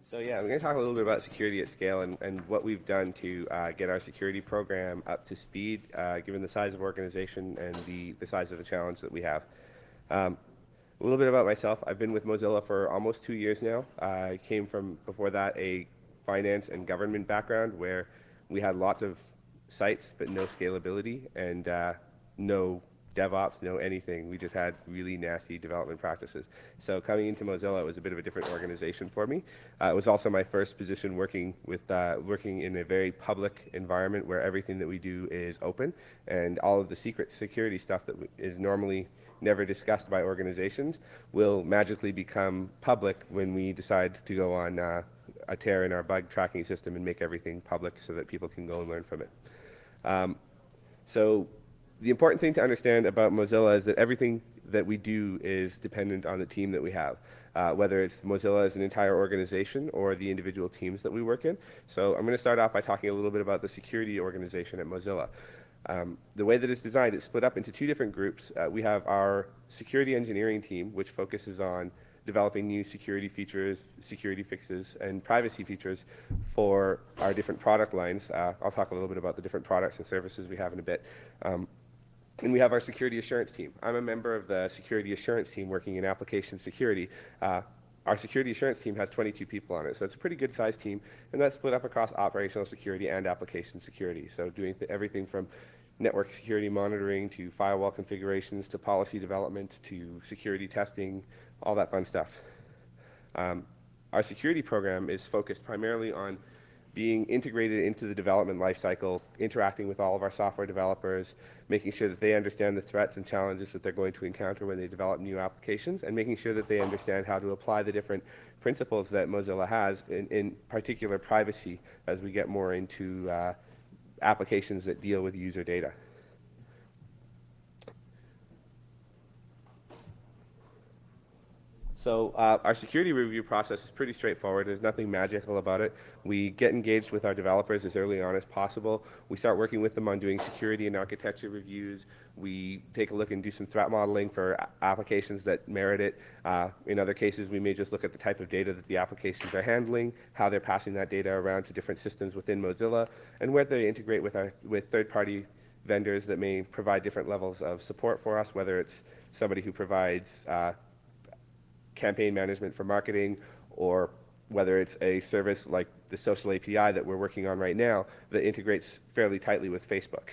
So yeah, I'm going to talk a little bit about security at scale and what we've done to get our security program up to speed, given the size of organization and the size of the challenge that we have. A little bit about myself. I've been with Mozilla for almost 2 years now. I came from, before that, a finance and government background where we had lots of sites but no scalability and no DevOps, no anything. We just had really nasty development practices. So coming into Mozilla, it was a bit of a different organization for me. It was also my first position working in a very public environment where everything that we do is open, and all of the secret security stuff that is normally never discussed by organizations will magically become public when we decide to go on a tear in our bug tracking system and make everything public so that people can go and learn from it. So the important thing to understand about Mozilla is that everything that we do is dependent on the team that we have, whether it's Mozilla as an entire organization or the individual teams that we work in. So I'm going to start off by talking a little bit about the security organization at Mozilla. The way that it's designed, it's split up into two different groups. We have our security engineering team, which focuses on developing new security features, security fixes, and privacy features for our different product lines. I'll talk a little bit about the different products and services we have in a bit. And we have our security assurance team. I'm a member of the security assurance team working in application security. Our security assurance team has 22 people on it, so it's a pretty good sized team, and that's split up across operational security and application security. So doing everything from network security monitoring to firewall configurations to policy development to security testing, all that fun stuff. Our security program is focused primarily on being integrated into the development lifecycle, interacting with all of our software developers, making sure that they understand the threats and challenges that they're going to encounter when they develop new applications, and making sure that they understand how to apply the different principles that Mozilla has, in particular privacy, as we get more into applications that deal with user data. So our security review process is pretty straightforward. There's nothing magical about it. We get engaged with our developers as early on as possible. We start working with them on doing security and architecture reviews. We take a look and do some threat modeling for applications that merit it. In other cases, we may just look at the type of data that the applications are handling, how they're passing that data around to different systems within Mozilla, and where they integrate with third-party vendors that may provide different levels of support for us, whether it's somebody who provides campaign management for marketing, or whether it's a service like the social API that we're working on right now that integrates fairly tightly with Facebook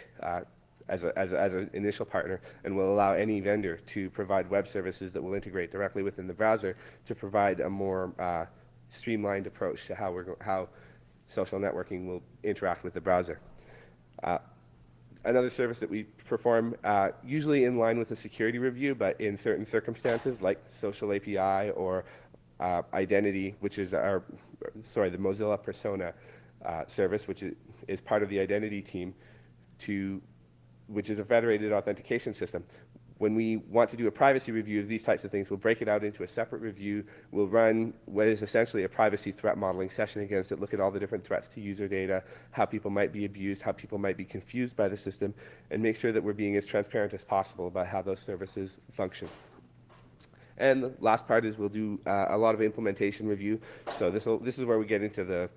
as an initial partner, and will allow any vendor to provide web services that will integrate directly within the browser to provide a more streamlined approach to how social networking will interact with the browser. Another service that we perform, usually in line with a security review, but in certain circumstances, like social API or identity, which is the Mozilla Persona service, which is part of the identity team, which is a federated authentication system. When we want to do a privacy review of these types of things, we'll break it out into a separate review. We'll run what is essentially a privacy threat modeling session against it, look at all the different threats to user data, how people might be abused, how people might be confused by the system, and make sure that we're being as transparent as possible about how those services function. And the last part is we'll do a lot of implementation review. So this is where we get into the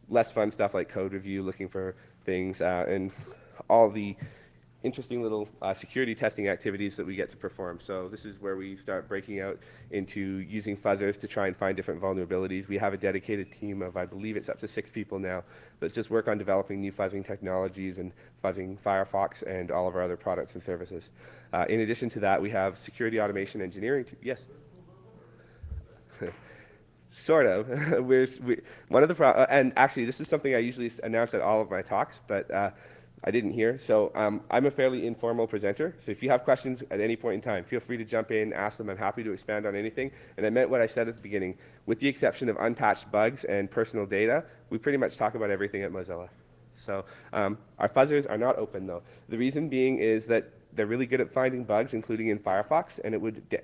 less fun stuff like code review, looking for things, and all the interesting little security testing activities that we get to perform. So this is where we start breaking out into using fuzzers to try and find different vulnerabilities. We have a dedicated team of, I believe it's up to 6 people now, that just work on developing new fuzzing technologies and fuzzing Firefox and all of our other products and services. In addition to that, we have security automation engineering. Yes? Sort of. One of the and actually this is something I usually announce at all of my talks, but I didn't hear. So I'm a fairly informal presenter. So if you have questions at any point in time, feel free to jump in, ask them. I'm happy to expand on anything. And I meant what I said at the beginning. With the exception of unpatched bugs and personal data, we pretty much talk about everything at Mozilla. So our fuzzers are not open, though. The reason being is that they're really good at finding bugs, including in Firefox, and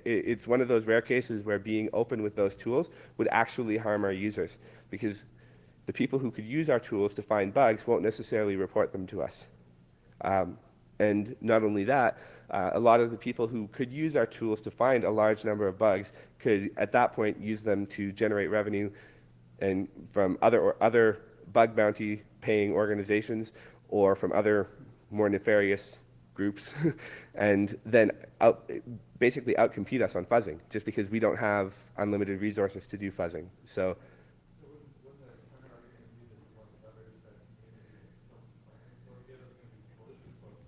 it's one of those rare cases where being open with those tools would actually harm our users, because the people who could use our tools to find bugs won't necessarily report them to us. And not only that, a lot of the people who could use our tools to find a large number of bugs could, at that point, use them to generate revenue and from other bug bounty paying organizations or from other more nefarious groups, and then basically outcompete us on fuzzing, just because we don't have unlimited resources to do fuzzing. So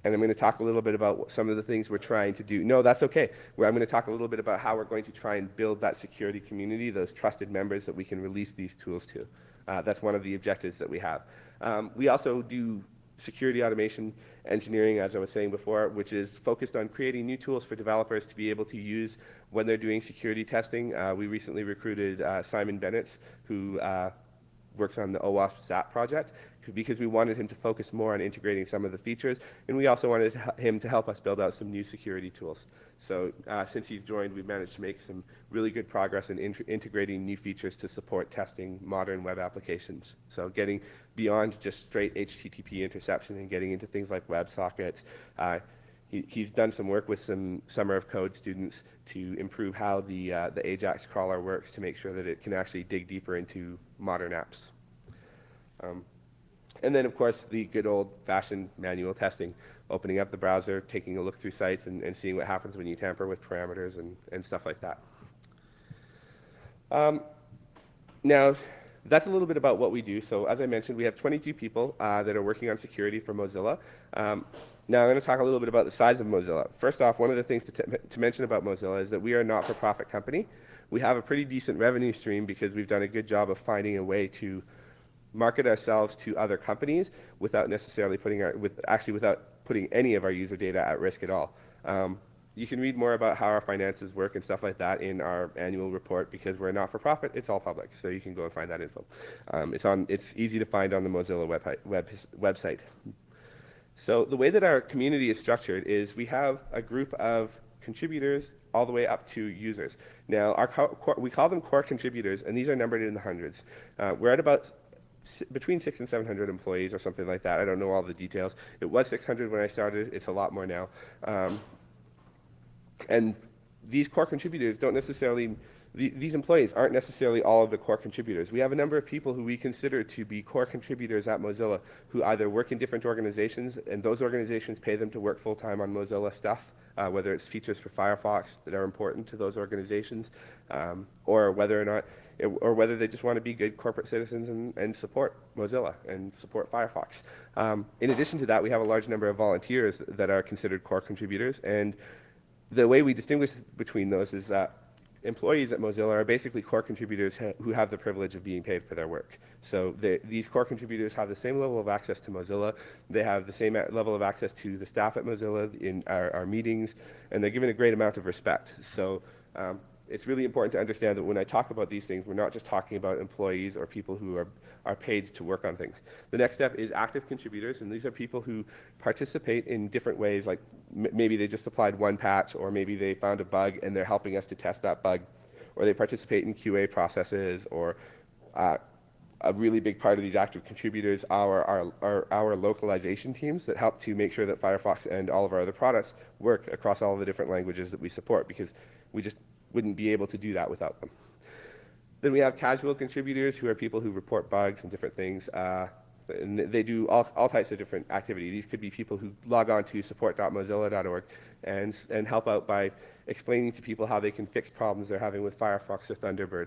and I'm going to talk a little bit about some of the things we're trying to do. No, that's okay. I'm going to talk a little bit about how we're going to try and build that security community, those trusted members that we can release these tools to. That's one of the objectives that we have. We also do security automation engineering, as I was saying before, which is focused on creating new tools for developers to be able to use when they're doing security testing. We recently recruited Simon Bennett, who works on the OWASP SAP project, because we wanted him to focus more on integrating some of the features, and we also wanted him to help us build out some new security tools. So since he's joined, we've managed to make some really good progress in integrating new features to support testing modern web applications. So getting beyond just straight HTTP interception and getting into things like WebSockets. He's done some work with some Summer of Code students to improve how the AJAX crawler works to make sure that it can actually dig deeper into modern apps. And then, of course, the good old-fashioned manual testing, opening up the browser, taking a look through sites, and seeing what happens when you tamper with parameters and stuff like that. Now, that's a little bit about what we do. So as I mentioned, we have 22 people that are working on security for Mozilla. Now I'm going to talk a little bit about the size of Mozilla. First off, one of the things to mention about Mozilla is that we are a not-for-profit company. We have a pretty decent revenue stream because we've done a good job of finding a way to market ourselves to other companies without necessarily without putting any of our user data at risk at all. You can read more about how our finances work and stuff like that in our annual report. Because we're not for profit, it's all public, so you can go and find that info. It's easy to find on the Mozilla website. So the way that our community is structured is we have a group of contributors all the way up to users. Now, we call them core contributors, and these are numbered in the hundreds. We're at about between 600 and 700 employees or something like that. I don't know all the details. It was 600 when I started. It's a lot more now. And these core contributors don't necessarily, these employees aren't necessarily all of the core contributors. We have a number of people who we consider to be core contributors at Mozilla who either work in different organizations, and those organizations pay them to work full-time on Mozilla stuff, whether it's features for Firefox that are important to those organizations, or whether they just want to be good corporate citizens and support Mozilla and support Firefox. In addition to that, we have a large number of volunteers that are considered core contributors, and the way we distinguish between those is that employees at Mozilla are basically core contributors who have the privilege of being paid for their work. So these core contributors have the same level of access to Mozilla. They have the same level of access to the staff at Mozilla in our meetings, and they're given a great amount of respect. So it's really important to understand that when I talk about these things, we're not just talking about employees or people who are paid to work on things. The next step is active contributors, and these are people who participate in different ways, like maybe they just applied one patch, or maybe they found a bug and they're helping us to test that bug, or they participate in QA processes, or a really big part of these active contributors are our localization teams that help to make sure that Firefox and all of our other products work across all of the different languages that we support, because we just wouldn't be able to do that without them. Then we have casual contributors, who are people who report bugs and different things. And they do all types of different activity. These could be people who log on to support.mozilla.org and help out by explaining to people how they can fix problems they're having with Firefox or Thunderbird.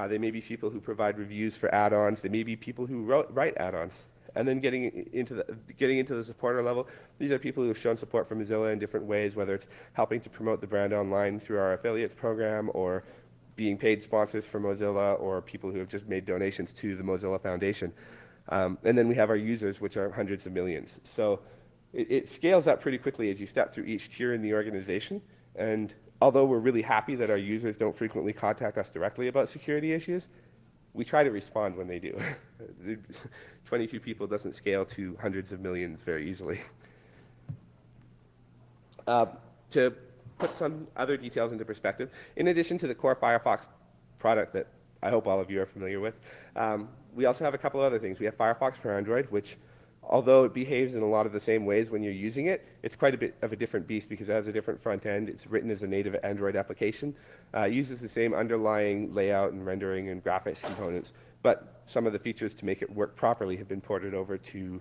They may be people who provide reviews for add-ons. They may be people who write add-ons. And then getting into the supporter level, these are people who have shown support for Mozilla in different ways, whether it's helping to promote the brand online through our affiliates program, or being paid sponsors for Mozilla, or people who have just made donations to the Mozilla Foundation. And then we have our users, which are hundreds of millions. So it scales up pretty quickly as you step through each tier in the organization. And although we're really happy that our users don't frequently contact us directly about security issues, we try to respond when they do. 22 people doesn't scale to hundreds of millions very easily. To put some other details into perspective, in addition to the core Firefox product that I hope all of you are familiar with, we also have a couple other things. We have Firefox for Android, which, although it behaves in a lot of the same ways when you're using it, it's quite a bit of a different beast because it has a different front end. It's written as a native Android application. It uses the same underlying layout and rendering and graphics components, but some of the features to make it work properly have been ported over to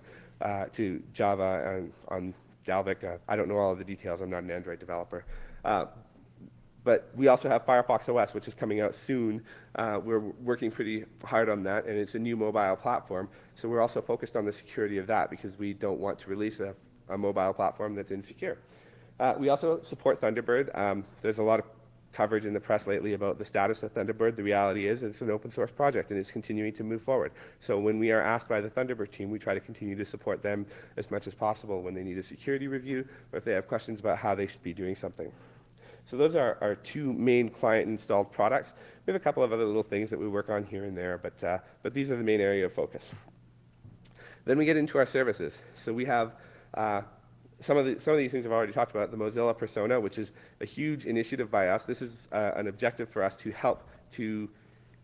Java and on Dalvik. I don't know all of the details. I'm not an Android developer. But we also have Firefox OS, which is coming out soon. We're working pretty hard on that, and it's a new mobile platform. So we're also focused on the security of that because we don't want to release a mobile platform that's insecure. We also support Thunderbird. There's a lot of coverage in the press lately about the status of Thunderbird. The reality is it's an open source project and it's continuing to move forward. So when we are asked by the Thunderbird team, we try to continue to support them as much as possible when they need a security review or if they have questions about how they should be doing something. So those are our two main client installed products. We have a couple of other little things that we work on here and there, but these are the main area of focus. Then we get into our services. So we have some of these things I've already talked about. The Mozilla Persona, which is a huge initiative by us. This is an objective for us to help to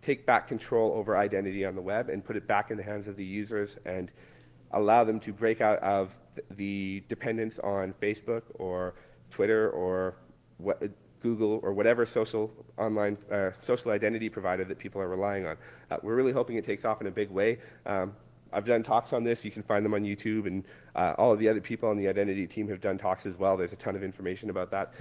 take back control over identity on the web and put it back in the hands of the users and allow them to break out of the dependence on Facebook or Twitter or Google or whatever social identity provider that people are relying on. We're really hoping it takes off in a big way. I've done talks on this. You can find them on YouTube, and all of the other people on the identity team have done talks as well. There's a ton of information about that.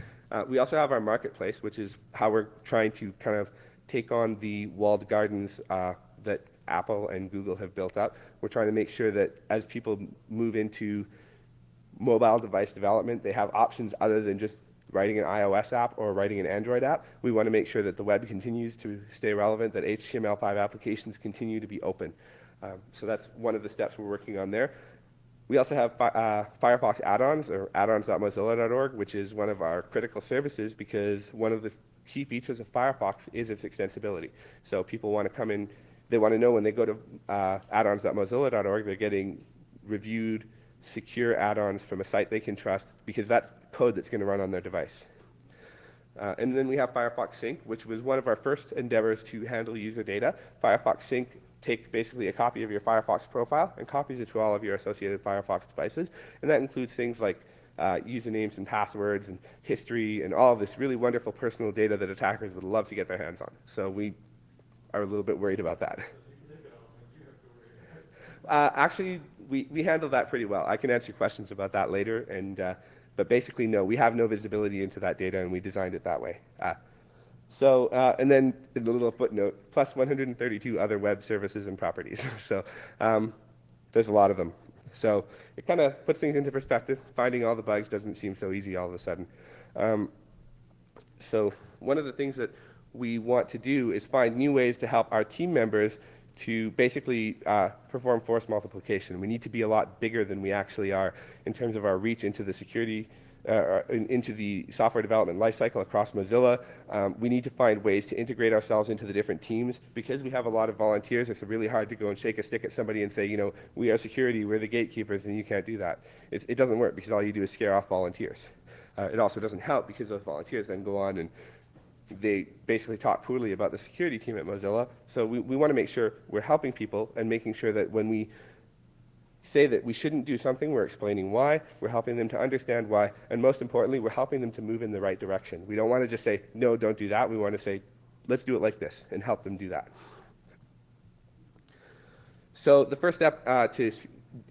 We also have our marketplace, which is how we're trying to kind of take on the walled gardens that Apple and Google have built up. We're trying to make sure that as people move into mobile device development, they have options other than just writing an iOS app or writing an Android app. We want to make sure that the web continues to stay relevant, that HTML5 applications continue to be open. So that's one of the steps we're working on there. We also have Firefox add-ons, or addons.mozilla.org, which is one of our critical services because one of the key features of Firefox is its extensibility. So people want to come in, they want to know when they go to addons.mozilla.org, they're getting reviewed, secure add-ons from a site they can trust because that's code that's going to run on their device. And then we have Firefox Sync, which was one of our first endeavors to handle user data. Firefox Sync takes basically a copy of your Firefox profile and copies it to all of your associated Firefox devices. And that includes things like usernames and passwords and history and all of this really wonderful personal data that attackers would love to get their hands on. So we are a little bit worried about that. Actually, we handle that pretty well. I can answer questions about that later, but basically, no, we have no visibility into that data, and we designed it that way. And then in the little footnote, plus 132 other web services and properties. So there's a lot of them. So it kind of puts things into perspective. Finding all the bugs doesn't seem so easy all of a sudden. So one of the things that we want to do is find new ways to help our team members to basically perform force multiplication. We need to be a lot bigger than we actually are in terms of our reach into the security, into the software development lifecycle across Mozilla. We need to find ways to integrate ourselves into the different teams. Because we have a lot of volunteers, it's really hard to go and shake a stick at somebody and say, you know, we are security, we're the gatekeepers, and you can't do that. It doesn't work because all you do is scare off volunteers. It also doesn't help because those volunteers then go on and they basically talk poorly about the security team at Mozilla. So we want to make sure we're helping people and making sure that when we say that we shouldn't do something, we're explaining why, we're helping them to understand why, and most importantly, we're helping them to move in the right direction. We don't want to just say, no, don't do that. We want to say, let's do it like this, and help them do that. So the first step to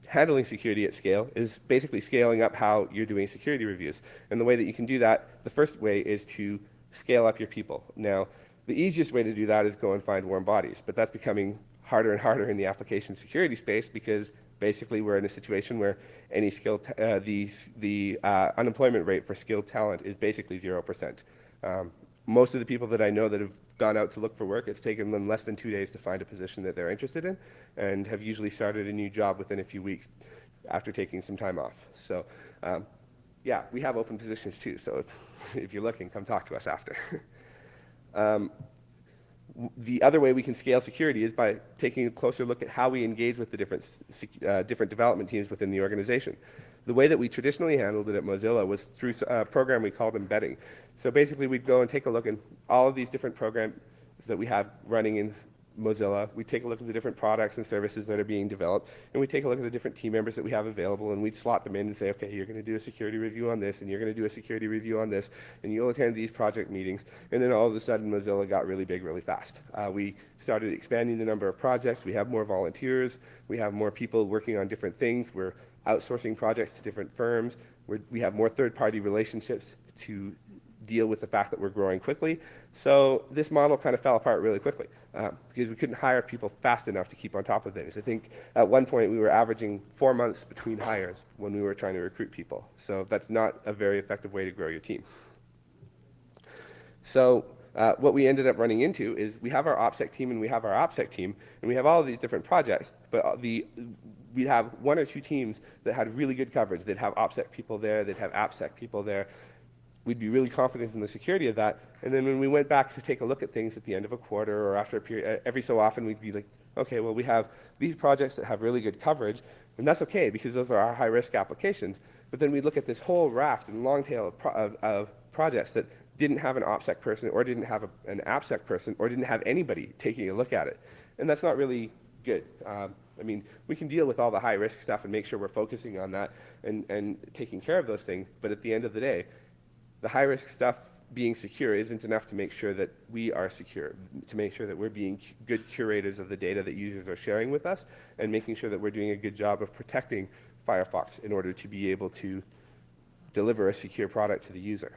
handling security at scale is basically scaling up how you're doing security reviews. And the way that you can do that, the first way is to scale up your people. Now, the easiest way to do that is go and find warm bodies, but that's becoming harder and harder in the application security space because basically we're in a situation where any skilled the unemployment rate for skilled talent is basically 0%. Most of the people that I know that have gone out to look for work, it's taken them less than 2 days to find a position that they're interested in and have usually started a new job within a few weeks after taking some time off. So yeah, we have open positions too, so if you're looking, come talk to us after. The other way we can scale security is by taking a closer look at how we engage with the different development teams within the organization. The way that we traditionally handled it at Mozilla was through a program we called embedding. So basically we'd go and take a look at all of these different programs that we have running Mozilla. We take a look at the different products and services that are being developed, and we take a look at the different team members that we have available, and we slot them in and say, okay, you're going to do a security review on this, and you're going to do a security review on this, and you'll attend these project meetings. And then all of a sudden, Mozilla got really big really fast. We started expanding the number of projects. We have more volunteers. We have more people working on different things. We're outsourcing projects to different firms. We have more third-party relationships to deal with the fact that we're growing quickly. So this model kind of fell apart really quickly because we couldn't hire people fast enough to keep on top of things. I think at one point we were averaging 4 months between hires when we were trying to recruit people. So that's not a very effective way to grow your team. So what we ended up running into is we have our OPSEC team and we have our OPSEC team, and we have all of these different projects, but we'd have 1 or 2 teams that had really good coverage. They'd have OPSEC people there, they'd have AppSec people there. We'd be really confident in the security of that. And then when we went back to take a look at things at the end of a quarter or after a period, every so often we'd be like, okay, well, we have these projects that have really good coverage, and that's okay because those are our high-risk applications. But then we look at this whole raft and long tail of projects that didn't have an OPSEC person or didn't have an AppSec person or didn't have anybody taking a look at it. And that's not really good. I mean, we can deal with all the high-risk stuff and make sure we're focusing on that and taking care of those things, but at the end of the day, the high-risk stuff being secure isn't enough to make sure that we are secure, to make sure that we're being good curators of the data that users are sharing with us and making sure that we're doing a good job of protecting Firefox in order to be able to deliver a secure product to the user.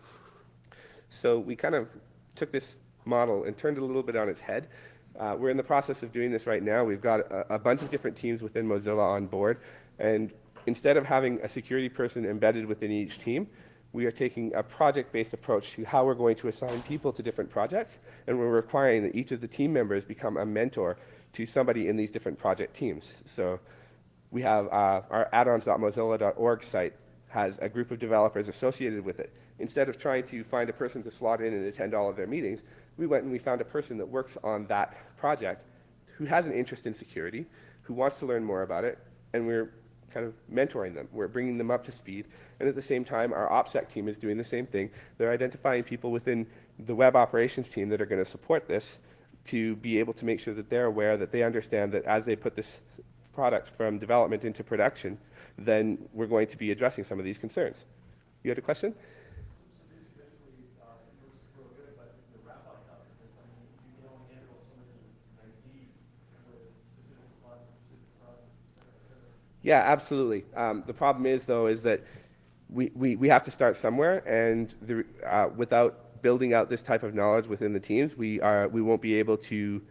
So we kind of took this model and turned it a little bit on its head. We're in the process of doing this right now. We've got a bunch of different teams within Mozilla on board, and instead of having a security person embedded within each team, we are taking a project-based approach to how we're going to assign people to different projects, and we're requiring that each of the team members become a mentor to somebody in these different project teams. So we have our addons.mozilla.org site has a group of developers associated with it. Instead of trying to find a person to slot in and attend all of their meetings, we went and we found a person that works on that project who has an interest in security, who wants to learn more about it, and we're kind of mentoring them. We're bringing them up to speed, and at the same time, our OPSEC team is doing the same thing. They're identifying people within the web operations team that are going to support this to be able to make sure that they're aware, that they understand that as they put this product from development into production, then we're going to be addressing some of these concerns. You had a question? Yeah, absolutely. The problem is, though, is that we have to start somewhere, and without building out this type of knowledge within the teams, we won't be able to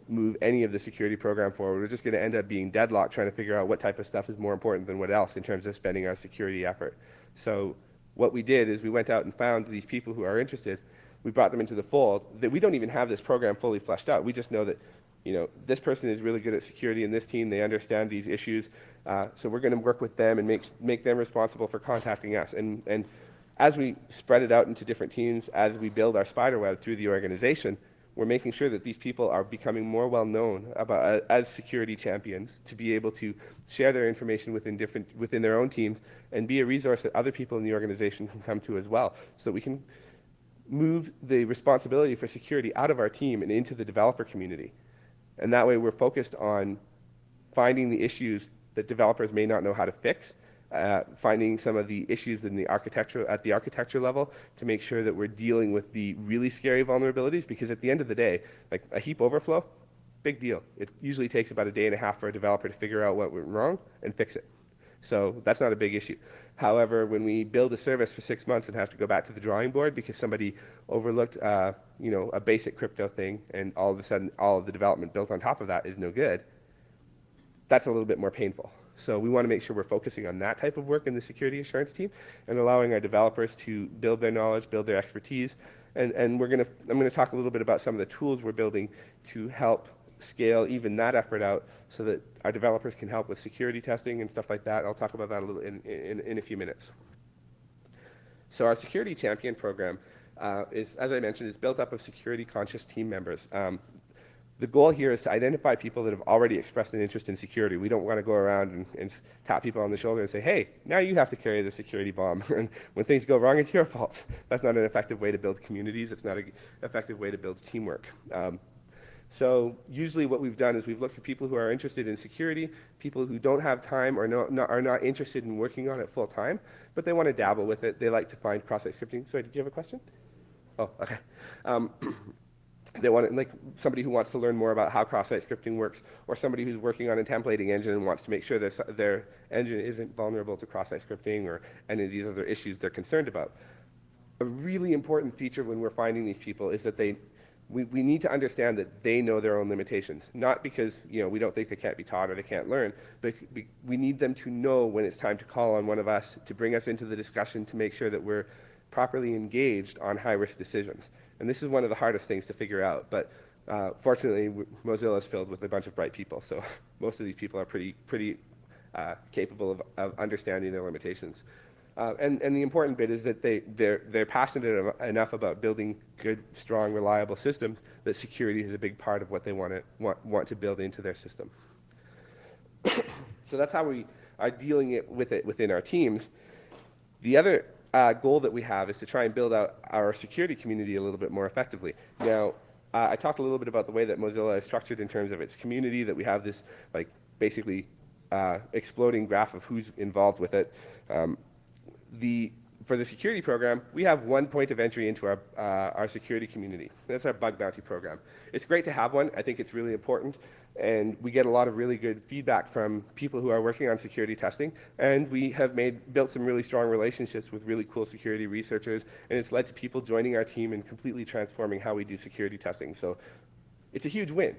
move any of the security program forward. We're just going to end up being deadlocked trying to figure out what type of stuff is more important than what else in terms of spending our security effort. So what we did is we went out and found these people who are interested. We brought them into the fold. That we don't even have this program fully fleshed out. We just know that, you know, this person is really good at security in this team. They understand these issues. So we're going to work with them and make them responsible for contacting us. And as we spread it out into different teams, as we build our spider web through the organization, we're making sure that these people are becoming more well known about as security champions to be able to share their information within their own teams and be a resource that other people in the organization can come to as well. So we can move the responsibility for security out of our team and into the developer community. And that way we're focused on finding the issues that developers may not know how to fix, finding some of the issues at the architecture level to make sure that we're dealing with the really scary vulnerabilities, because at the end of the day, like a heap overflow, big deal. It usually takes about a day and a half for a developer to figure out what went wrong and fix it. So that's not a big issue. However, when we build a service for 6 months and have to go back to the drawing board because somebody overlooked a basic crypto thing, and all of a sudden all of the development built on top of that is no good, that's a little bit more painful. So we want to make sure we're focusing on that type of work in the security assurance team and allowing our developers to build their knowledge, build their expertise. And I'm going to talk a little bit about some of the tools we're building to help scale even that effort out so that our developers can help with security testing and stuff like that. I'll talk about that a little in a few minutes. So our security champion program is, as I mentioned, is built up of security conscious team members. The goal here is to identify people that have already expressed an interest in security. We don't want to go around and tap people on the shoulder and say, hey, now you have to carry the security bomb. And when things go wrong, it's your fault. That's not an effective way to build communities. It's not an effective way to build teamwork. So usually what we've done is we've looked for people who are interested in security, people who don't have time or are not interested in working on it full time, but they want to dabble with it. They like to find cross-site scripting. Sorry, did you have a question? Oh, okay. Um, they want like somebody who wants to learn more about how cross-site scripting works, or somebody who's working on a templating engine and wants to make sure that their engine isn't vulnerable to cross-site scripting or any of these other issues they're concerned about. A really important feature when we're finding these people is that we need to understand that they know their own limitations. Not because we don't think they can't be taught or they can't learn, but we need them to know when it's time to call on one of us to bring us into the discussion to make sure that we're properly engaged on high-risk decisions. And this is one of the hardest things to figure out. But fortunately, Mozilla is filled with a bunch of bright people, so most of these people are pretty capable of understanding their limitations. And the important bit is that they're passionate enough about building good, strong, reliable systems that security is a big part of what they want to build into their system. So that's how we are dealing with it within our teams. The other goal that we have is to try and build out our security community a little bit more effectively. Now, I talked a little bit about the way that Mozilla is structured in terms of its community, that we have this basically exploding graph of who's involved with it. For the security program, we have one point of entry into our security community. That's our bug bounty program. It's great to have one. I think it's really important. And we get a lot of really good feedback from people who are working on security testing. And we have built some really strong relationships with really cool security researchers. And it's led to people joining our team and completely transforming how we do security testing. So it's a huge win.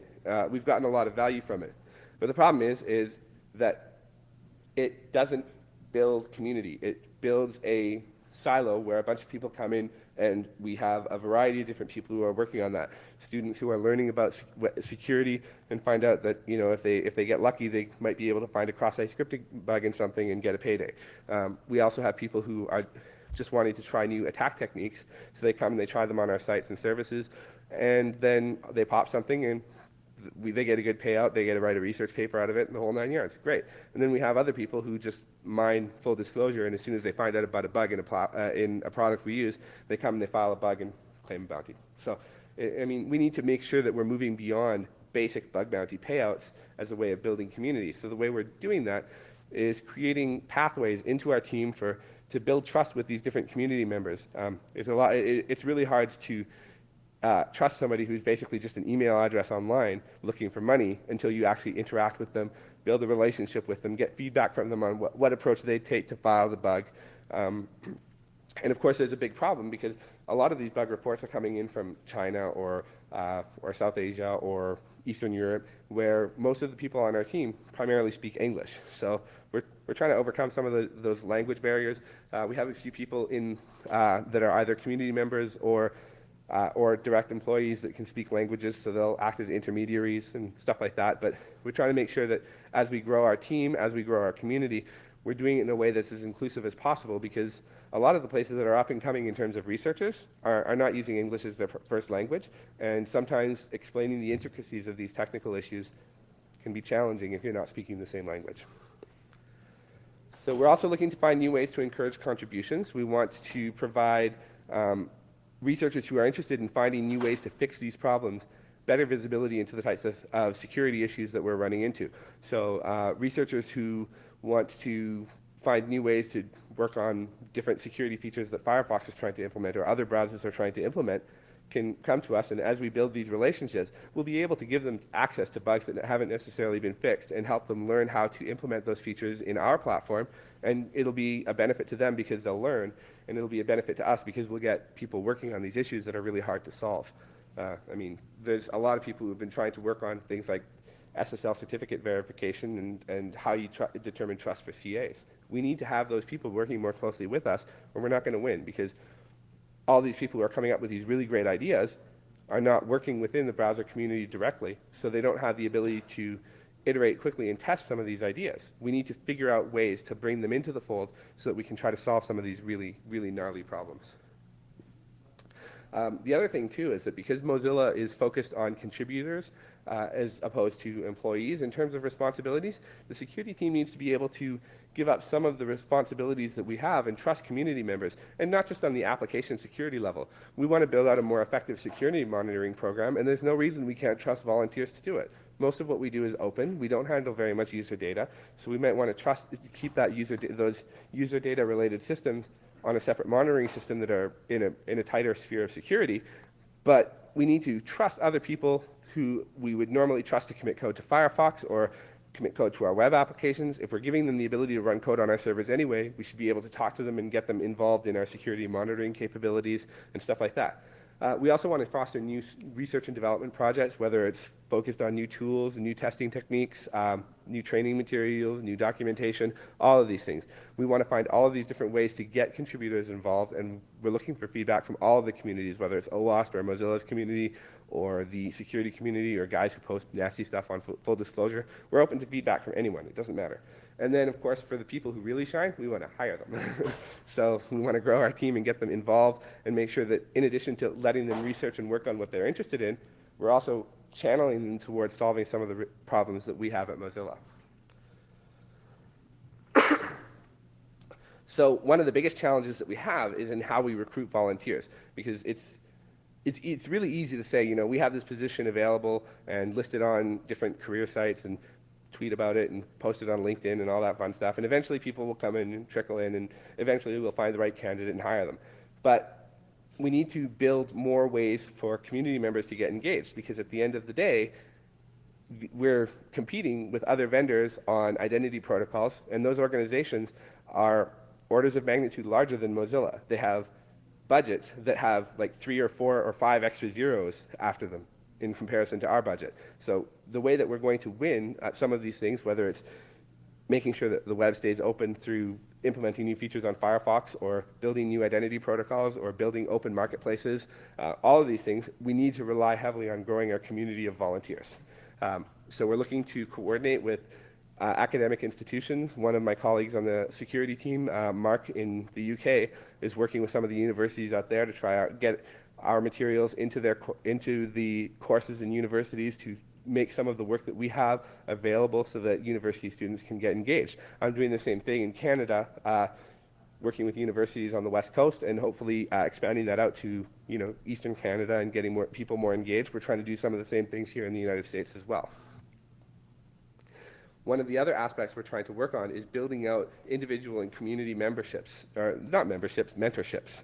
We've gotten a lot of value from it. But the problem is that it doesn't build community. It builds a silo where a bunch of people come in, and we have a variety of different people who are working on that. Students who are learning about security and find out that if they get lucky, they might be able to find a cross-site scripting bug in something and get a payday. We also have people who are just wanting to try new attack techniques, so they come and they try them on our sites and services, and then they pop something and they get a good payout, they get to write a research paper out of it, and the whole 9 yards. Great. And then we have other people who just mine full disclosure, and as soon as they find out about a bug in a product we use, they come and they file a bug and claim a bounty. So, I mean, we need to make sure that we're moving beyond basic bug bounty payouts as a way of building community. So the way we're doing that is creating pathways into our team to build trust with these different community members. It's really hard to trust somebody who's basically just an email address online looking for money until you actually interact with them, build a relationship with them, get feedback from them on what approach they take to file the bug. And of course, there's a big problem because a lot of these bug reports are coming in from China or South Asia or Eastern Europe, where most of the people on our team primarily speak English. So we're trying to overcome some of those language barriers. We have a few people that are either community members or direct employees that can speak languages, so they'll act as intermediaries and stuff like that. But we're trying to make sure that as we grow our team, as we grow our community, we're doing it in a way that's as inclusive as possible, because a lot of the places that are up and coming in terms of researchers are not using English as their first language, and sometimes explaining the intricacies of these technical issues can be challenging if you're not speaking the same language. So we're also looking to find new ways to encourage contributions. We want to provide researchers who are interested in finding new ways to fix these problems better visibility into the types of security issues that we're running into. So researchers who want to find new ways to work on different security features that Firefox is trying to implement or other browsers are trying to implement can come to us, and as we build these relationships, we'll be able to give them access to bugs that haven't necessarily been fixed and help them learn how to implement those features in our platform, and it'll be a benefit to them because they'll learn, and it'll be a benefit to us because we'll get people working on these issues that are really hard to solve. I mean, there's a lot of people who've been trying to work on things like SSL certificate verification and how you determine trust for CAs. We need to have those people working more closely with us, or we're not going to win, because all these people who are coming up with these really great ideas are not working within the browser community directly, so they don't have the ability to iterate quickly and test some of these ideas. We need to figure out ways to bring them into the fold so that we can try to solve some of these really, really gnarly problems. The other thing, too, is that because Mozilla is focused on contributors as opposed to employees in terms of responsibilities, the security team needs to be able to give up some of the responsibilities that we have and trust community members, and not just on the application security level. We want to build out a more effective security monitoring program, and there's no reason we can't trust volunteers to do it. Most of what we do is open. We don't handle very much user data, so we might want to keep that those user data related systems on a separate monitoring system that are in a tighter sphere of security. But we need to trust other people who we would normally trust to commit code to Firefox or commit code to our web applications. If we're giving them the ability to run code on our servers anyway, we should be able to talk to them and get them involved in our security monitoring capabilities and stuff like that. We also want to foster new research and development projects, whether it's focused on new tools and new testing techniques, new training materials, new documentation, all of these things. We want to find all of these different ways to get contributors involved, and we're looking for feedback from all of the communities, whether it's OWASP or Mozilla's community or the security community or guys who post nasty stuff on full disclosure. We're open to feedback from anyone. It doesn't matter. And then, of course, for the people who really shine, we want to hire them. So we want to grow our team and get them involved and make sure that in addition to letting them research and work on what they're interested in, we're also channeling them towards solving some of the problems that we have at Mozilla. So one of the biggest challenges that we have is in how we recruit volunteers, because it's really easy to say, you know, we have this position available and listed on different career sites and tweet about it and post it on LinkedIn and all that fun stuff. And eventually people will come in and trickle in, and eventually we'll find the right candidate and hire them. But we need to build more ways for community members to get engaged, because at the end of the day, we're competing with other vendors on identity protocols, and those organizations are orders of magnitude larger than Mozilla. They have budgets that have like 3 or 4 or 5 extra zeros after them in comparison to our budget. So the way that we're going to win at some of these things, whether it's making sure that the web stays open through implementing new features on Firefox or building new identity protocols or building open marketplaces, all of these things, we need to rely heavily on growing our community of volunteers. So we're looking to coordinate with academic institutions. One of my colleagues on the security team, Mark in the UK, is working with some of the universities out there to try out get our materials into the courses in universities to make some of the work that we have available so that university students can get engaged. I'm doing the same thing in Canada, working with universities on the West Coast, and hopefully expanding that out to Eastern Canada and getting more people more engaged. We're trying to do some of the same things here in the United States as well. One of the other aspects we're trying to work on is building out individual and community memberships, or not memberships, mentorships.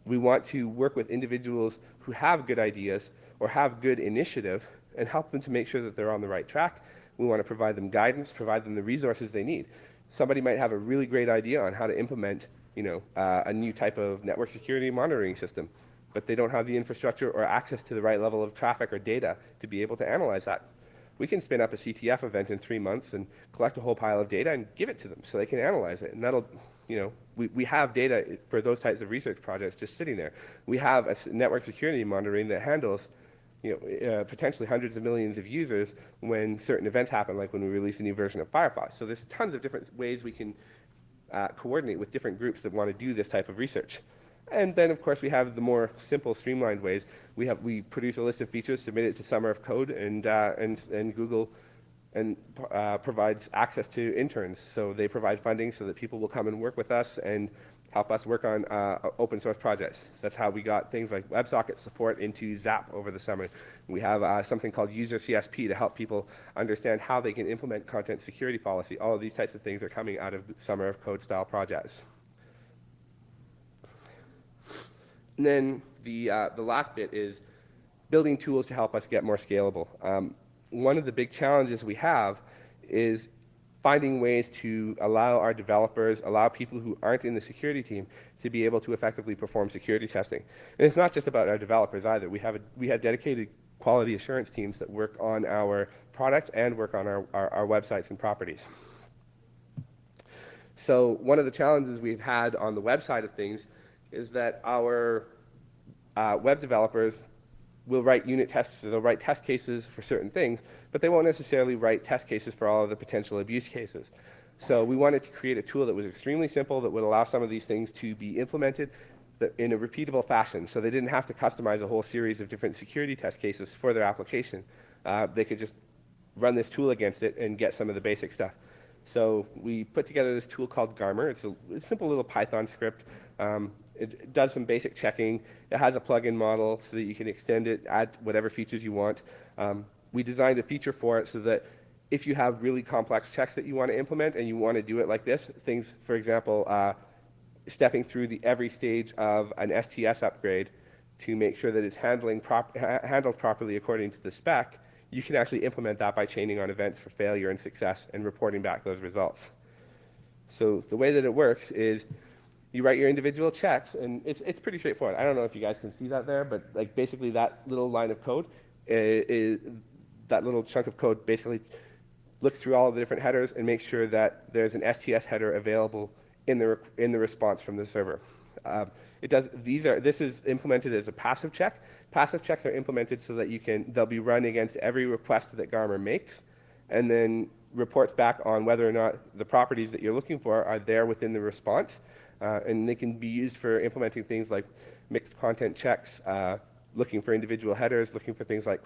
We want to work with individuals who have good ideas or have good initiative and help them to make sure that they're on the right track. We want to provide them guidance, provide them the resources they need. Somebody might have a really great idea on how to implement a new type of network security monitoring system, but they don't have the infrastructure or access to the right level of traffic or data to be able to analyze that. We can spin up a CTF event in 3 months and collect a whole pile of data and give it to them so they can analyze it. And that'll, we have data for those types of research projects just sitting there. We have a network security monitoring that handles potentially hundreds of millions of users when certain events happen, like when we release a new version of Firefox. So there's tons of different ways we can coordinate with different groups that want to do this type of research. And then, of course, we have the more simple, streamlined ways. We produce a list of features, submit it to Summer of Code, and Google provides access to interns. So they provide funding so that people will come and work with us and help us work on open source projects. That's how we got things like WebSocket support into Zap over the summer. We have something called User CSP to help people understand how they can implement content security policy. All of these types of things are coming out of Summer of Code style projects. And then the last bit is building tools to help us get more scalable. One of the big challenges we have is finding ways to allow our developers, allow people who aren't in the security team to be able to effectively perform security testing. And it's not just about our developers either. We have dedicated quality assurance teams that work on our products and work on our websites and properties. So one of the challenges we've had on the web side of things is that our web developers will write unit tests, so they'll write test cases for certain things, but they won't necessarily write test cases for all of the potential abuse cases. So we wanted to create a tool that was extremely simple that would allow some of these things to be implemented in a repeatable fashion, so they didn't have to customize a whole series of different security test cases for their application. They could just run this tool against it and get some of the basic stuff. So we put together this tool called Garmer. It's a simple little Python script. It does some basic checking. It has a plugin model so that you can extend it, add whatever features you want. We designed a feature for it so that if you have really complex checks that you want to implement and you want to do it like this, things, for example, stepping through every stage of an STS upgrade to make sure that it's handled properly according to the spec, you can actually implement that by chaining on events for failure and success and reporting back those results. So the way that it works is you write your individual checks, and it's pretty straightforward. I don't know if you guys can see that there, but like basically that little line of code is that little chunk of code basically looks through all of the different headers and makes sure that there's an STS header available in the response from the server. This is implemented as a passive check. Passive checks are implemented so that they'll be run against every request that Garmer makes, and then reports back on whether or not the properties that you're looking for are there within the response. And they can be used for implementing things like mixed content checks, looking for individual headers, looking for things like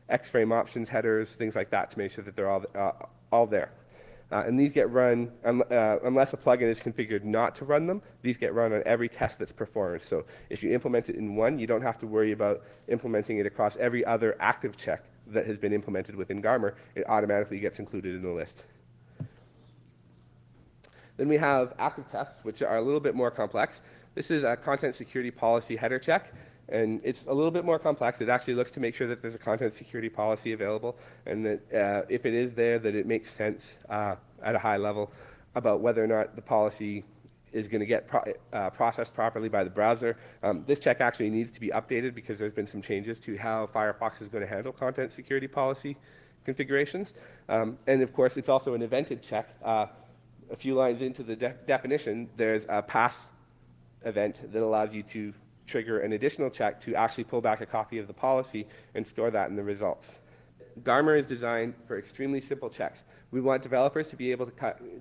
X-frame options headers, things like that to make sure that they're all there. And these get run, unless a plugin is configured not to run them, these get run on every test that's performed. So if you implement it in one, you don't have to worry about implementing it across every other active check that has been implemented within Garmer. It automatically gets included in the list. Then we have active tests, which are a little bit more complex. This is a content security policy header check, and it's a little bit more complex. It actually looks to make sure that there's a content security policy available, and that if it is there, that it makes sense at a high level about whether or not the policy is going to get processed properly by the browser. This check actually needs to be updated because there's been some changes to how Firefox is going to handle content security policy configurations. And of course, it's also an evented check. A few lines into the definition, there's a pass event that allows you to trigger an additional check to actually pull back a copy of the policy and store that in the results. Garmer is designed for extremely simple checks. We want developers to be able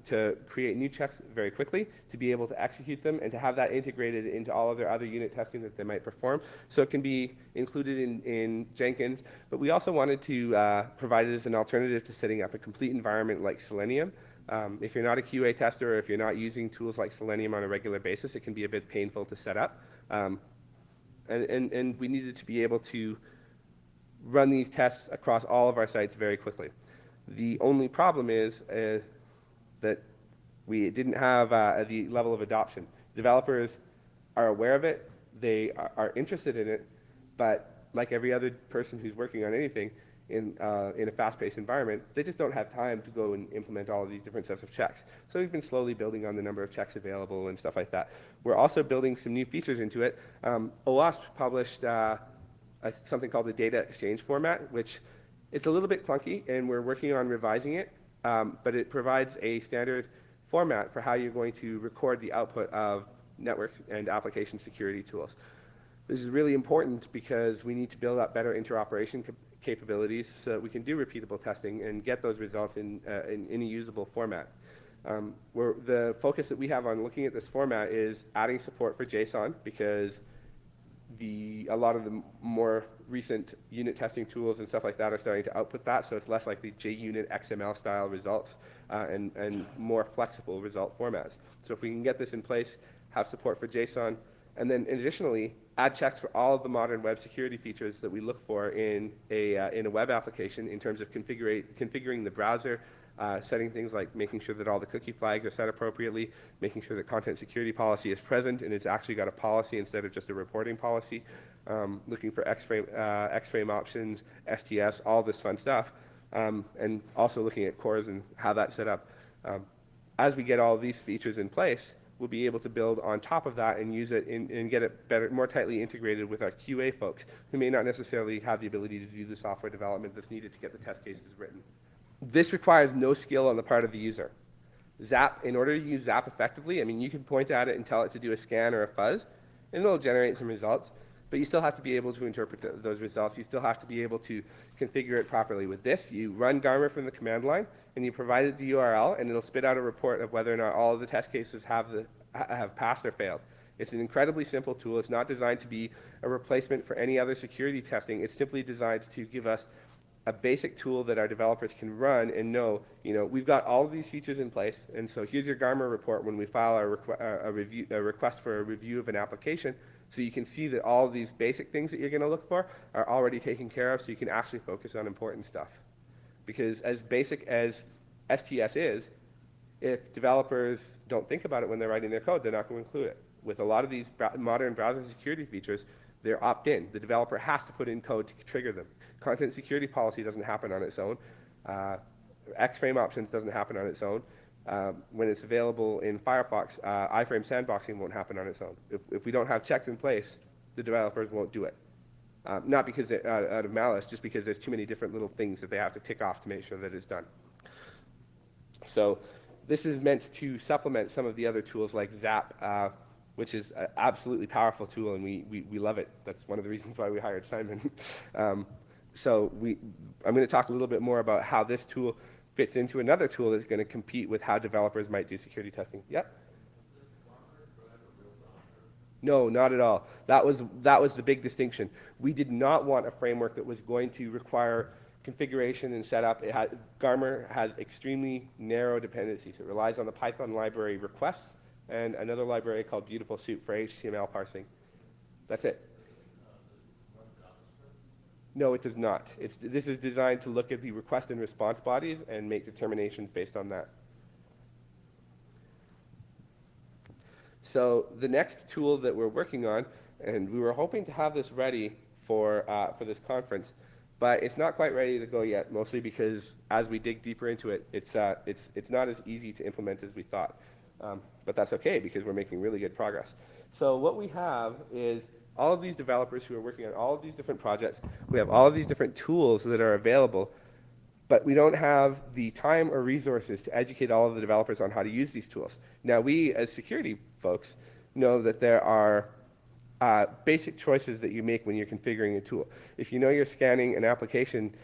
to create new checks very quickly, to be able to execute them, and to have that integrated into all of their other unit testing that they might perform. So it can be included in Jenkins, but we also wanted to provide it as an alternative to setting up a complete environment like Selenium. If you're not a QA tester, or if you're not using tools like Selenium on a regular basis, it can be a bit painful to set up. And we needed to be able to run these tests across all of our sites very quickly. The only problem is that we didn't have the level of adoption. Developers are aware of it, they are interested in it, but like every other person who's working on anything in a fast-paced environment, they just don't have time to go and implement all of these different sets of checks. So we've been slowly building on the number of checks available and stuff like that. We're also building some new features into it. OWASP published something called the data exchange format, which it's a little bit clunky, and we're working on revising it, but it provides a standard format for how you're going to record the output of network and application security tools. This is really important because we need to build up better interoperation capabilities so that we can do repeatable testing and get those results in a usable format. The focus that we have on looking at this format is adding support for JSON, because a lot of the more recent unit testing tools and stuff like that are starting to output that, so it's less likely JUnit XML style results and more flexible result formats. So if we can get this in place, have support for JSON, and then additionally add checks for all of the modern web security features that we look for in a web application in terms of configuring the browser, setting things like making sure that all the cookie flags are set appropriately, making sure that content security policy is present and it's actually got a policy instead of just a reporting policy, looking for X-frame options, STS, all this fun stuff, and also looking at cores and how that's set up. As we get all of these features in place, we'll be able to build on top of that and use it and get it better, more tightly integrated with our QA folks who may not necessarily have the ability to do the software development that's needed to get the test cases written. This requires no skill on the part of the user. Zap, in order to use Zap effectively, I mean, you can point at it and tell it to do a scan or a fuzz, and it'll generate some results, but you still have to be able to interpret those results. You still have to be able to configure it properly. With this, you run Garmer from the command line, and you provide it the URL, and it'll spit out a report of whether or not all of the test cases have passed or failed. It's an incredibly simple tool. It's not designed to be a replacement for any other security testing. It's simply designed to give us a basic tool that our developers can run and know, we've got all of these features in place, and so here's your Garmer report when we file a request for a review of an application, so you can see that all of these basic things that you're going to look for are already taken care of, so you can actually focus on important stuff. Because as basic as STS is, if developers don't think about it when they're writing their code, they're not going to include it. With a lot of these modern browser security features, they're opt-in. The developer has to put in code to trigger them. Content security policy doesn't happen on its own. X-frame options doesn't happen on its own. When it's available in Firefox, iframe sandboxing won't happen on its own. If we don't have checks in place, the developers won't do it. Not because they're out of malice, just because there's too many different little things that they have to tick off to make sure that it's done. So this is meant to supplement some of the other tools like Zap, which is an absolutely powerful tool, and we love it. That's one of the reasons why we hired Simon. I'm going to talk a little bit more about how this tool fits into another tool that's going to compete with how developers might do security testing. Yep. No, not at all. That was the big distinction. We did not want a framework that was going to require configuration and setup. Garmer has extremely narrow dependencies. It relies on the Python library requests and another library called Beautiful Soup for HTML parsing. That's it. No, it does not. This is designed to look at the request and response bodies and make determinations based on that. So the next tool that we're working on, and we were hoping to have this ready for this conference, but it's not quite ready to go yet, mostly because as we dig deeper into it, it's not as easy to implement as we thought. But that's okay, because we're making really good progress. So what we have is all of these developers who are working on all of these different projects. We have all of these different tools that are available, but we don't have the time or resources to educate all of the developers on how to use these tools. Now, we as security folks know that there are basic choices that you make when you're configuring a tool. If you know you're scanning an application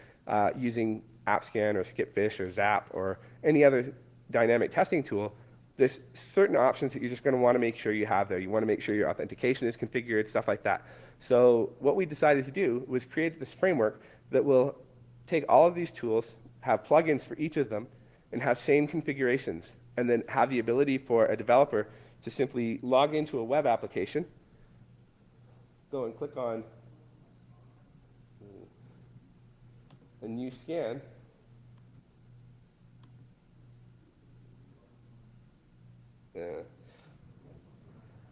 using AppScan or Skipfish or Zap or any other dynamic testing tool, there's certain options that you're just going to want to make sure you have there. You want to make sure your authentication is configured, stuff like that. So what we decided to do was create this framework that will take all of these tools, have plugins for each of them, and have same configurations, and then have the ability for a developer to simply log into a web application, go and click on a new scan,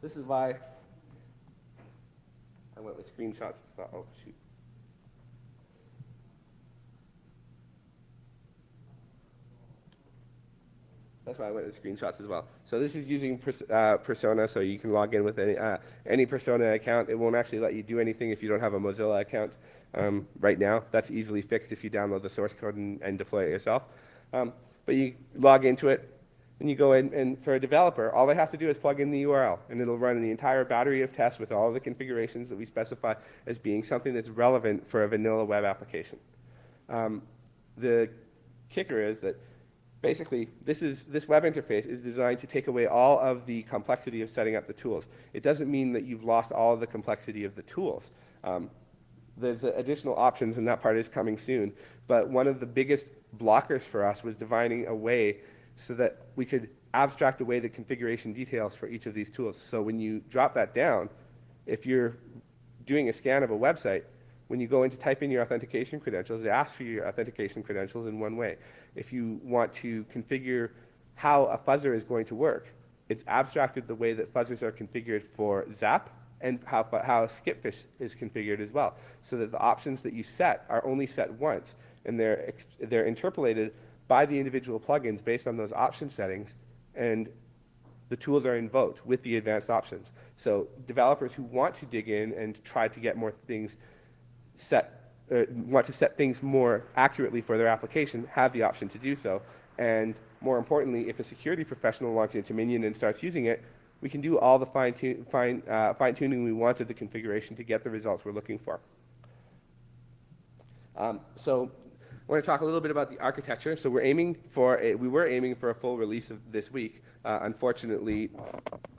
this is why I went with screenshots. Oh, shoot. That's why I went with screenshots as well. So this is using Persona, so you can log in with any Persona account. It won't actually let you do anything if you don't have a Mozilla account right now. That's easily fixed if you download the source code and deploy it yourself. But you log into it, and you go in, and for a developer, all they have to do is plug in the URL, and it'll run the entire battery of tests with all the configurations that we specify as being something that's relevant for a vanilla web application. The kicker is that basically, this web interface is designed to take away all of the complexity of setting up the tools. It doesn't mean that you've lost all of the complexity of the tools. There's additional options, and that part is coming soon. But one of the biggest blockers for us was defining a way so that we could abstract away the configuration details for each of these tools. So when you drop that down, if you're doing a scan of a website, when you go in to type in your authentication credentials, it asks for your authentication credentials in one way. If you want to configure how a fuzzer is going to work, it's abstracted the way that fuzzers are configured for Zap and how Skipfish is configured as well, so that the options that you set are only set once, and they're interpolated by the individual plugins based on those option settings, and the tools are invoked with the advanced options. So developers who want to dig in and try to get more things want to set things more accurately for their application have the option to do so. And more importantly, if a security professional logs into Minion and starts using it, we can do all the fine-tuning we want of the configuration to get the results we're looking for. So I want to talk a little bit about the architecture. So we were aiming for a full release of this week. Unfortunately,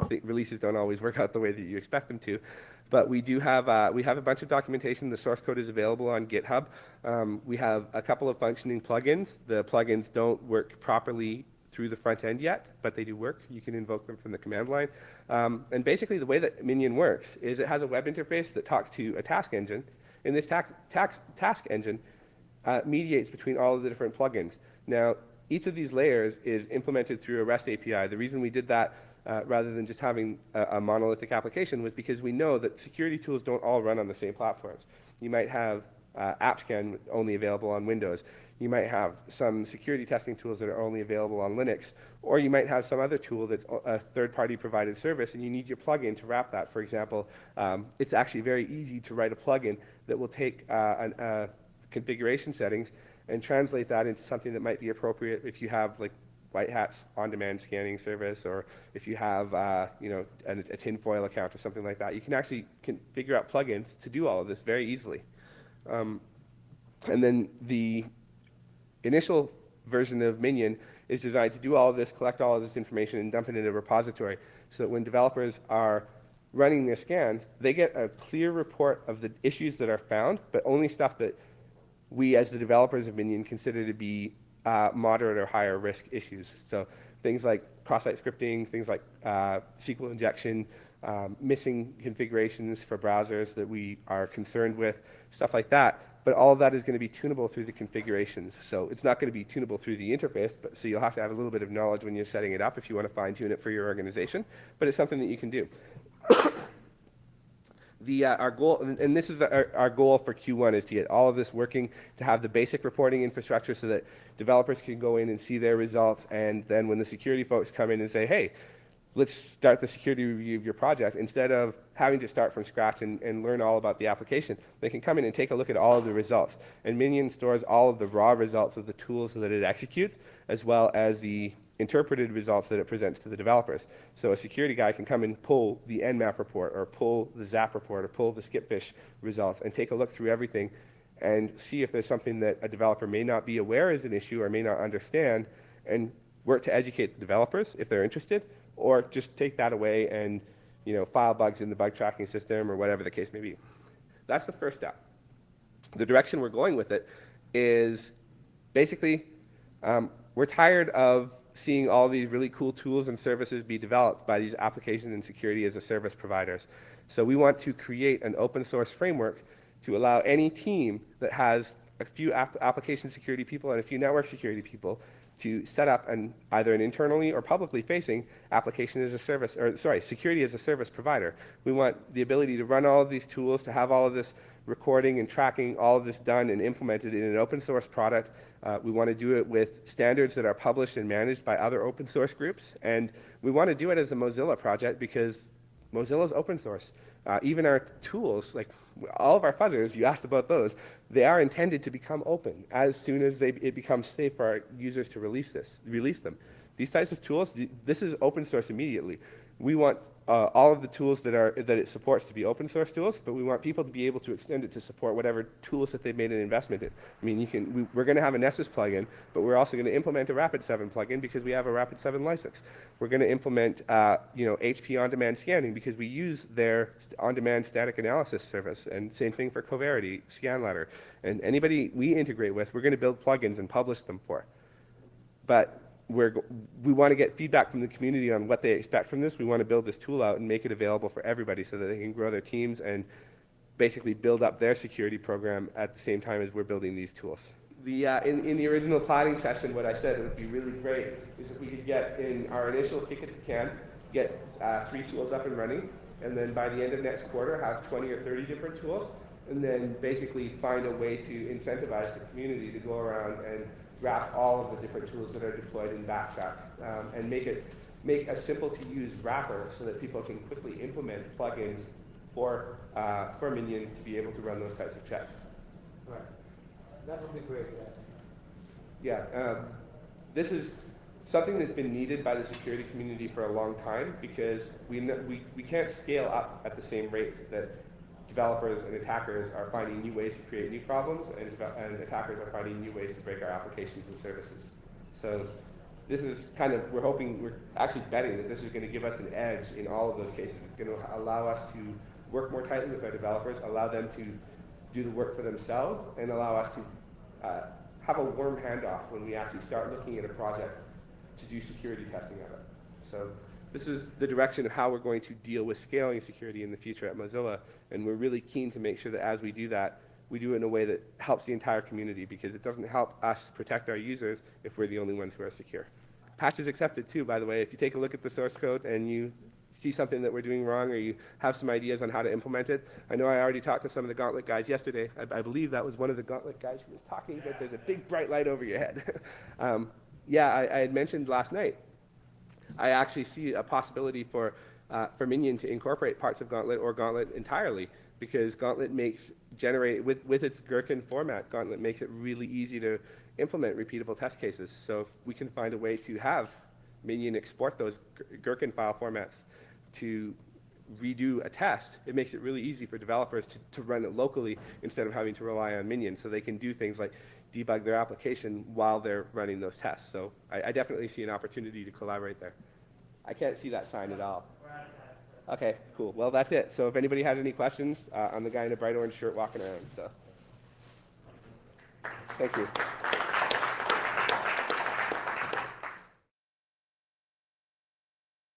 the releases don't always work out the way that you expect them to. But we have a bunch of documentation. The source code is available on GitHub. We have a couple of functioning plugins. The plugins don't work properly through the front end yet, but they do work. You can invoke them from the command line. And basically the way that Minion works is it has a web interface that talks to a task engine. And this task engine mediates between all of the different plugins. Now, each of these layers is implemented through a REST API. The reason we did that rather than just having a monolithic application was because we know that security tools don't all run on the same platforms. You might have AppScan only available on Windows. You might have some security testing tools that are only available on Linux, or you might have some other tool that's a third-party provided service, and you need your plugin to wrap that. For example, it's actually very easy to write a plugin that will take configuration settings and translate that into something that might be appropriate if you have like White Hat's on-demand scanning service, or if you have a tinfoil account or something like that. You can actually figure out plugins to do all of this very easily. And then the initial version of Minion is designed to do all of this, collect all of this information, and dump it in a repository so that when developers are running their scans, they get a clear report of the issues that are found, but only stuff that we as the developers of Minion consider to be moderate or higher risk issues. So things like cross-site scripting, things like SQL injection, missing configurations for browsers that we are concerned with, stuff like that. But all of that is going to be tunable through the configurations. So it's not going to be tunable through the interface, but so you'll have to have a little bit of knowledge when you're setting it up if you want to fine-tune it for your organization. But it's something that you can do. Our goal, and this is our goal for Q1, is to get all of this working, to have the basic reporting infrastructure so that developers can go in and see their results, and then when the security folks come in and say, hey, let's start the security review of your project, instead of having to start from scratch and learn all about the application, they can come in and take a look at all of the results. And Minion stores all of the raw results of the tools that it executes, as well as the interpreted results that it presents to the developers. So a security guy can come and pull the Nmap report, or pull the Zap report, or pull the Skipfish results, and take a look through everything and see if there's something that a developer may not be aware is an issue or may not understand, and work to educate the developers if they're interested, or just take that away and file bugs in the bug tracking system or whatever the case may be. That's the first step. The direction we're going with it is basically we're tired of seeing all these really cool tools and services be developed by these application and security as a service providers. So we want to create an open source framework to allow any team that has a few application security people and a few network security people to set up either an internally or publicly facing application as a service, or sorry, security as a service provider. We want the ability to run all of these tools, to have all of this recording and tracking, all of this done and implemented in an open source product. We want to do it with standards that are published and managed by other open source groups. And we want to do it as a Mozilla project because Mozilla is open source. Even our tools, like all of our fuzzers, you asked about those, they are intended to become open as soon as it becomes safe for our users to release them. These types of tools, this is open source immediately. We want all of the tools that it supports to be open source tools, but we want people to be able to extend it to support whatever tools that they've made an investment in. I mean, we're going to have a Nessus plugin, but we're also going to implement a Rapid7 plugin because we have a Rapid7 license. We're going to implement HP on-demand scanning because we use their on-demand static analysis service, and same thing for Coverity, ScanLadder, and anybody we integrate with, we're going to build plugins and publish them for. But we want to get feedback from the community on what they expect from this. We want to build this tool out and make it available for everybody so that they can grow their teams and basically build up their security program at the same time as we're building these tools. In the original planning session, what I said it would be really great is if we could get in our initial kick at the can, get 3 tools up and running, and then by the end of next quarter have 20 or 30 different tools, and then basically find a way to incentivize the community to go around and wrap all of the different tools that are deployed in Backtrack, and make a simple to use wrapper so that people can quickly implement plugins for Minion to be able to run those types of checks. Right. That would be great. Yeah. This is something that's been needed by the security community for a long time because we can't scale up at the same rate that developers and attackers are finding new ways to create new problems, and attackers are finding new ways to break our applications and services. So this is kind of, we're actually betting that this is going to give us an edge in all of those cases. It's going to allow us to work more tightly with our developers, allow them to do the work for themselves, and allow us to have a warm handoff when we actually start looking at a project to do security testing of it. So this is the direction of how we're going to deal with scaling security in the future at Mozilla, and we're really keen to make sure that as we do that, we do it in a way that helps the entire community, because it doesn't help us protect our users if we're the only ones who are secure. Patches accepted too, by the way. If you take a look at the source code and you see something that we're doing wrong, or you have some ideas on how to implement it. I know I already talked to some of the Gauntlet guys yesterday. I believe that was one of the Gauntlet guys who was talking, but there's a big bright light over your head. Yeah, I had mentioned last night, I actually see a possibility for Minion to incorporate parts of Gauntlet or Gauntlet entirely, because Gauntlet makes with its Gherkin format, Gauntlet makes it really easy to implement repeatable test cases. So if we can find a way to have Minion export those Gherkin file formats to redo a test, it makes it really easy for developers to run it locally instead of having to rely on Minion, so they can do things like debug their application while they're running those tests. So I definitely see an opportunity to collaborate there. I can't see that sign at all. Okay, cool. Well, that's it. So if anybody has any questions, I'm the guy in a bright orange shirt walking around. So thank you.